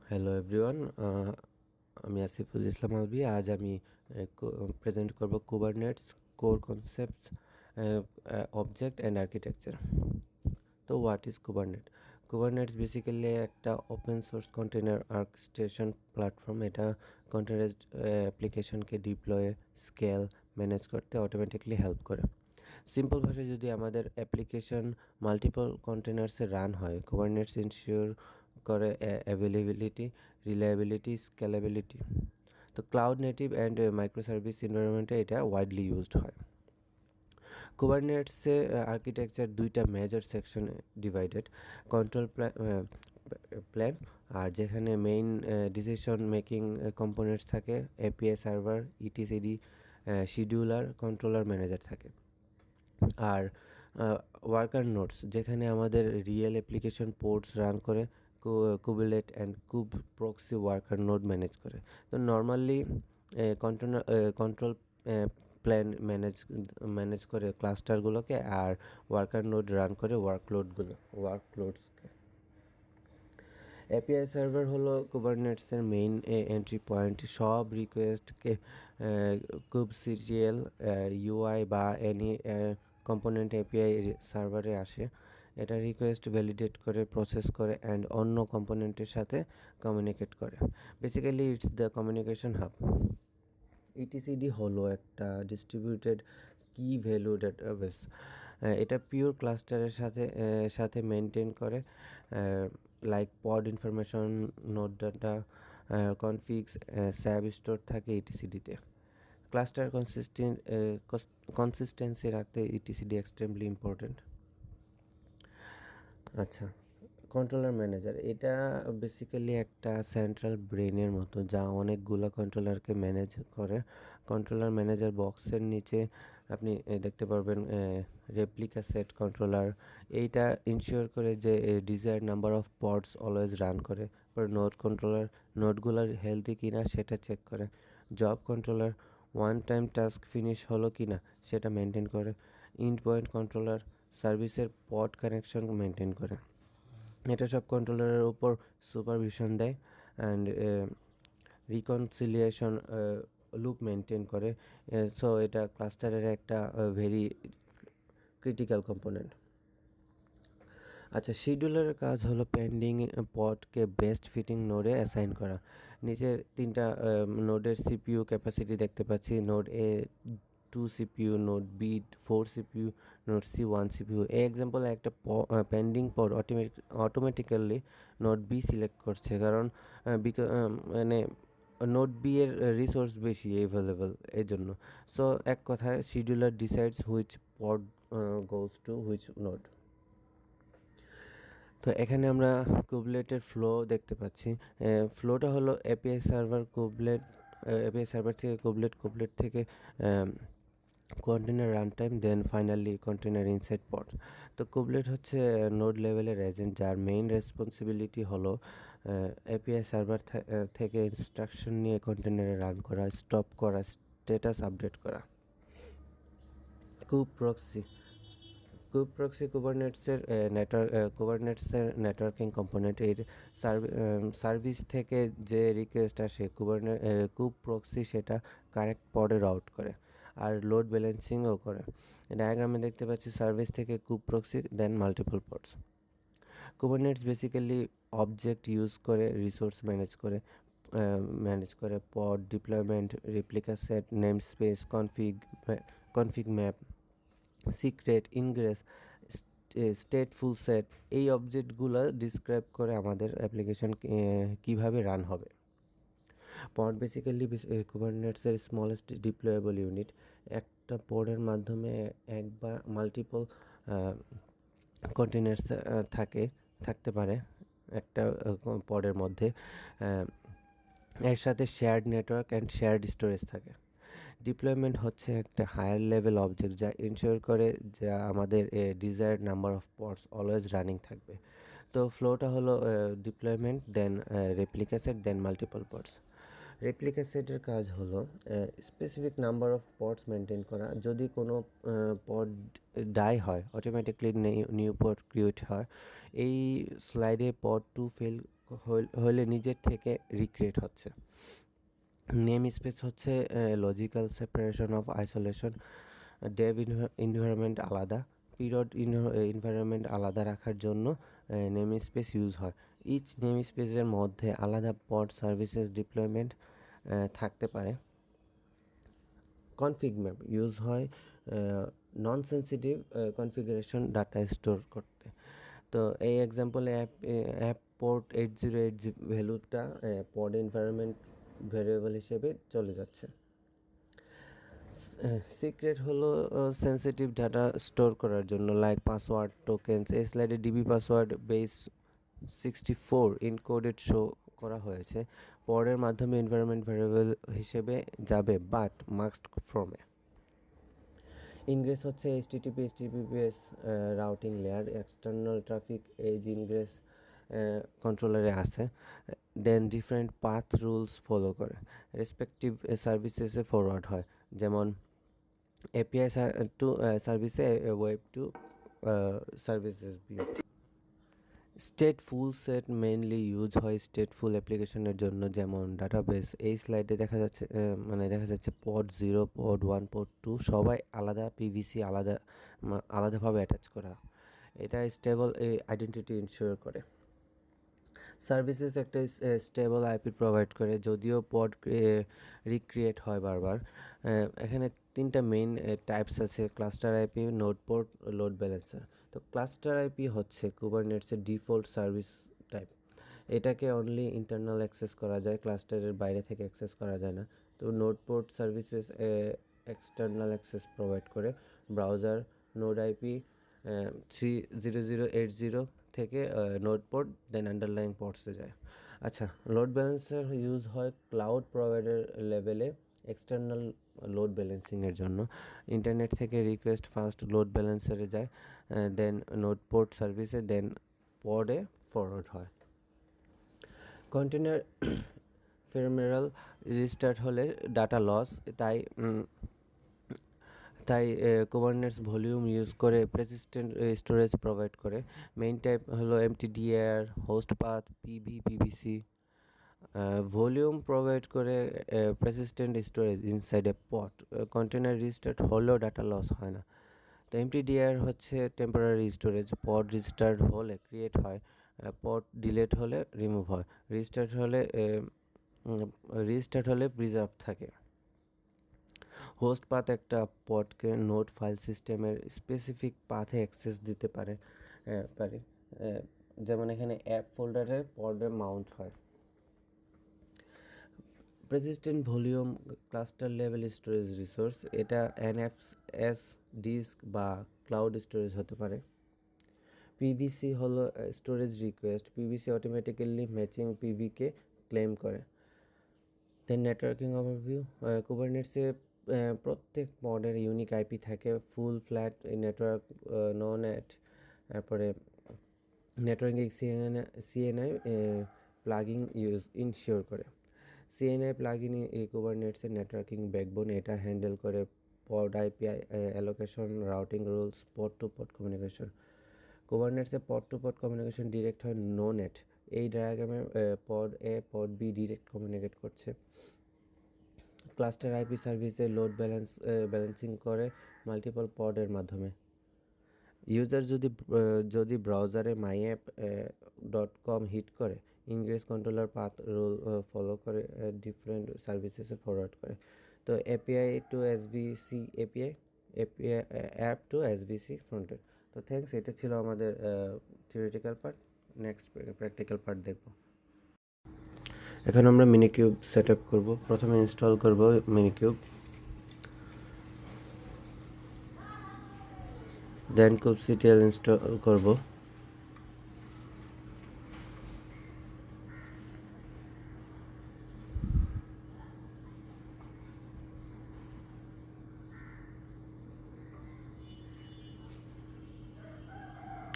Hello everyone, আমি আসিফুল ইসলাম আলভি। আজ আমি প্রেজেন্ট করব Kubernetes core concepts, object and architecture. তো what is Kubernet? Kubernetes basically একটা open source container orchestration platform. এটা কন্টেনারাইজড অ্যাপ্লিকেশনকে ডিপ্লয়ে, স্কেল, ম্যানেজ করতে অটোমেটিকলি হেল্প করে। সিম্পল ভাষায় যদি আমাদের অ্যাপ্লিকেশন মাল্টিপল কন্টেনার্সে রান হয়, কুবারনেটস ইনশিওর করে অ্যাভেলেবিলিটি, রিলায়েবিলিটি, স্কেলেবিলিটি। তো cloud native and micro service এনভায়রনমেন্টে এটা ওয়াইডলি ইউজড হয়। কুবারনেটসে আর্কিটেকচার দুইটা মেজর সেকশনে ডিভাইডেড। কন্ট্রোল প্ল্যান, আর যেখানে মেইন ডিসিশন মেকিং কম্পোনেন্টস থাকে, API server, etcd, scheduler, controller, manager থাকে। আর ওয়ার্কার নোটস, যেখানে আমাদের রিয়েল অ্যাপ্লিকেশন পোর্টস রান করে, kubelet and kube proxy worker node manage করে। তো নর্মালি কন্ট্রোল প্ল্যান ম্যানেজ করে ক্লাস্টারগুলোকে, আর ওয়ার্কার নোড রান করে ওয়ার্কলোডসকে। এপিআই সার্ভার হলো কুবারনেটসের মেইন এন্ট্রি পয়েন্ট। সব রিকোয়েস্টকে kubectl ইউআই বা এনি কম্পোনেন্ট এপিআই সার্ভারে আসে। এটা রিকোয়েস্ট ভ্যালিডেট করে, প্রসেস করে অ্যান্ড অন্য কম্পোনেন্টের সাথে কমিউনিকেট করে। Basically it's the communication hub. Etcd হলো একটা ডিস্ট্রিবিউটেড কি ভ্যালু ডেটাবেস। এটা পিওর ক্লাস্টারের সাথে মেনটেন করে, like pod information, node data, configs, স্যাব স্টোর থাকে ইটিসিডিতে। ক্লাস্টার কনসিস্টেন্সি রাখতে ইটিসিডি এক্সট্রিমলি ইম্পর্টেন্ট। আচ্ছা, কন্ট্রোলার ম্যানেজার এটা বেসিক্যালি একটা সেন্ট্রাল ব্রেনের মতো, যা অনেকগুলো কন্ট্রোলারকে ম্যানেজ করে। কন্ট্রোলার ম্যানেজার বক্সের নিচে আপনি দেখতে পারবেন রেপ্লিকা সেট কন্ট্রোলার। এইটা ইনশিওর করে যে desired number of pods always run করে। পর নোড কন্ট্রোলার নোডগুলোর হেলদি কিনা সেটা চেক করে। Job controller one time task finish হলো কিনা সেটা মেনটেন করে। ইন্ড পয়েন্ট কন্ট্রোলার সার্ভিসের পড কানেকশন মেনটেন করে। এটা সব কন্ট্রোলারের উপর সুপারভিশন দেয় অ্যান্ড রিকনসিলিয়েশন লুপ মেনটেন করে। সো এটা ক্লাস্টারের একটা ভেরি ক্রিটিক্যাল কম্পোনেন্ট। আচ্ছা, শিডিউলারের কাজ হলো পেন্ডিং পডকে বেস্ট ফিটিং নোডে অ্যাসাইন করা। নিচের তিনটা নোডের সিপিইউ ক্যাপাসিটি দেখতে পাচ্ছি। Node A 2 CPU, node B 4 CPU, node C 1 CPU. এই এক্সাম্পলে একটা pending pod automatically node B select করছে, কারণ মানে নোড বি এর রিসোর্স বেশি অ্যাভেলেবল এই জন্য। সো এক কথায় scheduler decides which pod goes to which node. তো এখানে আমরা কুবলেটের ফ্লো দেখতে পাচ্ছি। ফ্লোটা হলো এপিআই সার্ভার থেকে কুবলেট থেকে container run time, then finally container inside pod. তো কুবলেট হচ্ছে নোড লেভেলের এজেন্ট, যার মেইন রেসপন্সিবিলিটি হলো এপিআই সার্ভার থেকে ইনস্ট্রাকশন নিয়ে কন্টেনারে রান করা, স্টপ করা, স্ট্যাটাস আপডেট করা। কুব প্রক্সি কুবারনেটসের নেটওয়ার্কিং কম্পোনেন্ট। এর সার্ভিস থেকে যে রিকোয়েস্ট আসে, কুব প্রক্সি সেটা কারেক্ট পডে রাউট করে আর লোড ব্যালেন্সিংও করে। ডায়াগ্রামে দেখতে পাচ্ছি সার্ভিস থেকে kube proxy, then multiple pods. Kubernetes basically object use করে রিসোর্স ম্যানেজ করে pod deployment, replica set, name space, config map, secret, ingress, stateful set. এই অবজেক্টগুলো ডিসক্রাইব করে আমাদের অ্যাপ্লিকেশন কীভাবে রান হবে। পড বেসিক্যালি কুবারনেটসের স্মলেস্ট ডিপ্লয়েবল ইউনিট। একটা পডের মাধ্যমে এক বা মাল্টিপল কন্টেনার্স থাকতে পারে একটা পডের মধ্যে। এর সাথে shared network and shared storage থাকে। ডিপ্লয়মেন্ট হচ্ছে একটা হায়ার লেভেল অবজেক্ট, যা ইনশিওর করে যে আমাদের desired number of pods always running থাকবে। তো ফ্লোটা হলো ডিপ্লয়মেন্ট, দেন রেপ্লিকা সেট, দেন মাল্টিপল পডস। রেপ্লিকা সেটের কাজ হলো specific number of pods maintain করা। যদি কোনো পড ডাই হয়, অটোমেটিকলি নিউ পড ক্রিয়েট হয়। এই স্লাইডে পড টু ফেল হলে নিজের থেকে রিক্রিয়েট হচ্ছে। নেম স্পেস হচ্ছে logical separation of isolation. Dave environment আলাদা, পিরিয়ড এনভায়রনমেন্ট আলাদা রাখার জন্য নেম স্পেস ইউজ হয়। ইচ নেম স্পেসের মধ্যে আলাদা পড সার্ভিসেস ডিপ্লয়মেন্ট থাকতে পারে। কনফিগ ম্যাপ ইউজ হয় নন সেন্সিটিভ কনফিগারেশন ডাটা স্টোর করতে। তো এই এক্সাম্পলে অ্যাপ পোর্ট 8080 ভ্যালুটা পড এনভায়রনমেন্ট ভেরিয়েবল হিসেবে চলে যাচ্ছে। সিক্রেট হলো সেন্সিটিভ ডাটা স্টোর করার জন্য, লাইক পাসওয়ার্ড টোকেনস। এই স্লাইডে DB password base 64 encoded show করা হয়েছে। পডের মাধ্যমে এনভায়রনমেন্ট ভেরিয়েবল হিসেবে যাবে, বাট মাস্কড ফ্রমে। ইনগ্রেস হচ্ছে HTTP HTTPS routing layer, external traffic as ingress কন্ট্রোলারে আছে। Then different path rules follow করে রেসপেক্টিভ সার্ভিসেসে ফরওয়ার্ড হয়, যেমন এপিআই টু সার্ভিসে, web to services view. Stateful set mainly use হয় স্টেটফুল অ্যাপ্লিকেশনের জন্য, যেমন ডাটাবেস। এই স্লাইডে দেখা যাচ্ছে পড 0, পড 1, পড 2 সবাই আলাদা, পিভিসি আলাদাভাবে অ্যাটাচ করা। এটা স্টেবল আইডেন্টিটি ইনশিওর করে। সার্ভিসেস একটা স্টেবল আইপি প্রোভাইড করে, যদিও পড রিক্রিয়েট হয় বারবার। এখানে 3টা মেইন টাইপস আছে: cluster IP, node port, load balancer. তো ক্লাস্টার আইপি হচ্ছে কুবারনেটসের ডিফল্ট সার্ভিস টাইপ। এটাকে অনলি ইন্টারনাল অ্যাক্সেস করা যায়, ক্লাস্টারের বাইরে থেকে অ্যাক্সেস করা যায় না। তো node port services external access provide করে। ব্রাউজার নোড আইপি 30080 থেকে নোড পোর্ট দেন আন্ডারলাইন পোর্টসে যায়। আচ্ছা, লোড ব্যালেন্সার ইউজ হয় ক্লাউড প্রোভাইডার লেভেলে এক্সটার্নাল লোড ব্যালেন্সিংয়ের জন্য। ইন্টারনেট থেকে রিকোয়েস্ট ফার্স্ট লোড ব্যালেন্সারে যায়, দেন নোড পোর্ট সার্ভিসে, দেন পডে ফরওয়ার্ড হয়। কন্টেনার ফেরমেরাল রিস্টার্ট হলে ডাটা লস, তাই কুবারনেটস ভলিউম ইউজ করে প্রেসিস্টেন্ট স্টোরেজ প্রোভাইড করে। মেইন টাইপ হলো emptydir, host path, PVC. Volume provide করে persistent storage inside a pod. Container restart হলেও ডাটা লস হয় না। তো এমটিডিআর হচ্ছে টেম্পোরারি স্টোরেজ, পড রিস্টার্ট হলে ক্রিয়েট হয়, পড ডিলেট হলে রিমুভ হয়, রিস্টার্ট হলে প্রিজার্ভ থাকে। হোস্ট পাথ একটা পডকে নোড ফাইল সিস্টেমের স্পেসিফিক পাথে অ্যাক্সেস দিতে পারে, যেমন এখানে অ্যাপ ফোল্ডারে পডে মাউন্ট হয়। Persistent volume cluster level storage resource, এটা এনএফএস ডিস্ক বা ক্লাউড স্টোরেজ হতে পারে। পিভিসি হলো storage request, PVC automatically matching পিভিকে ক্লেম করে। দেন নেটওয়ার্কিং ওভারভিউ, কুবারনেটসে প্রত্যেক পডের ইউনিক আইপি থাকে, full flat network, no NAT. তারপরে নেটওয়ার্কিং সিএনআই প্লাগিং ইনশিওর করে। সিএনআই প্লাগিন কুবারনেটসের নেটওয়ার্কিং ব্যাকবোন, এটা হ্যান্ডেল করে pod IP allocation, routing rules, pod to pod communication. কুবারনেটসে pod to pod communication direct হয়, নো নেট। এই ডায়াগ্রামে pod A pod B direct communicate করছে। Cluster IP সার্ভিসে লোড ব্যালেন্সিং করে মাল্টিপল পডের মাধ্যমে। ইউজার যদি ব্রাউজারে myApp.com হিট করে, ingress controller path rule follow করে ডিফারেন্ট সার্ভিসেসে ফরওয়ার্ড করে। তো API to SBC, app to SBC ফ্রন্টের। তো থ্যাংকস, এটা ছিল আমাদের theoretical part. Next practical part দেখব। এখন আমরা মিনিকিউব সেট আপ করবো। প্রথমে ইনস্টল করব মিনিকিউব, দেন kubectl ইনস্টল করব।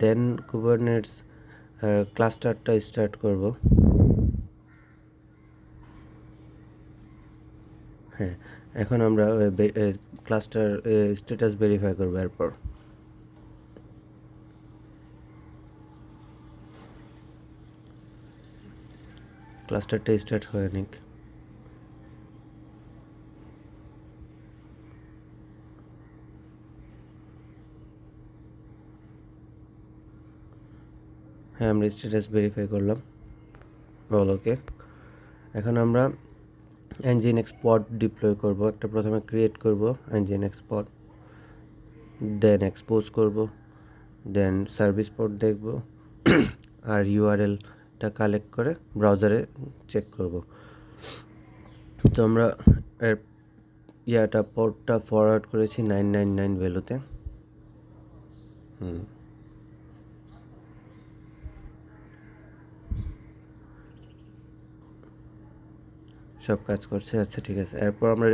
দেন কুবারনেটস ক্লাস্টারটা স্টার্ট করব। হ্যাঁ, এখন আমরা ক্লাস্টার স্ট্যাটাস ভেরিফাই করব। এরপর ক্লাস্টারটা স্টার্ট হয়ে নিক। হ্যাঁ, আমরা স্ট্যাটাস ভেরিফাই করলাম, অল ওকে। এখন আমরা nginx pod ডিপ্লয় করব। একটা প্রথমে ক্রিয়েট করব nginx pod, দেন এক্সপোজ করব, দেন সার্ভিস পোর্ট দেখব আর ইউআরএলটা কালেক্ট করে ব্রাউজারে চেক করব। তো আমরা এর পোর্টটা ফরওয়ার্ড করেছি 999 ভ্যালুতে। সব কাজ করছে, আচ্ছা ঠিক আছে। এরপর আমরা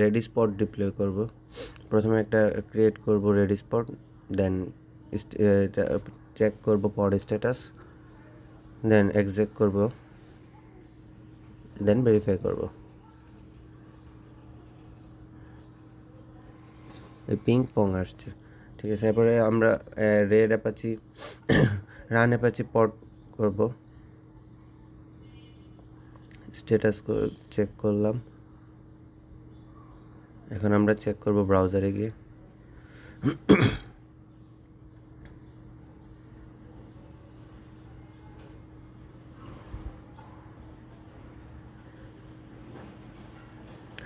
রেডি স্পট ডিপ্লয় করব। প্রথমে একটা ক্রিয়েট করব রেডি স্পট, দেন চেক করব পড স্ট্যাটাস, দেন এক্সেক করব, দেন ভেরিফাই করব। এই পিং পং আসছে, ঠিক আছে। এরপরে আমরা রেড অ্যাপাচি রান অ্যাপাচি পড করব, স্ট্যাটাস চেক করলাম। এখন আমরা চেক করব ব্রাউজারে গিয়ে।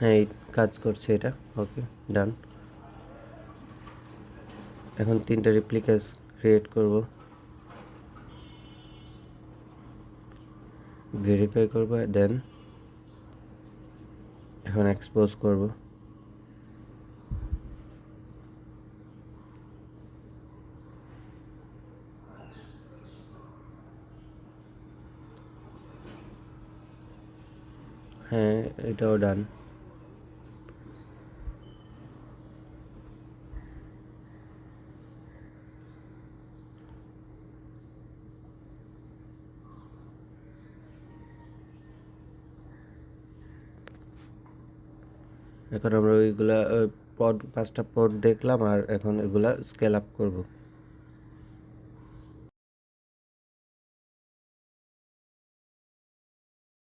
হ্যাঁ, এই কাজ করছে এটা, ওকে ডান। এখন 3টা রেপ্লিকাস ক্রিয়েট করব, ভেরিফাই করব, দেন এখন এক্সপোজ করব। হ্যাঁ, এটাও ডান। এখন আমরা ওইগুলা পড 5টা পড দেখলাম, আর এখন এগুলা স্কেল আপ করব।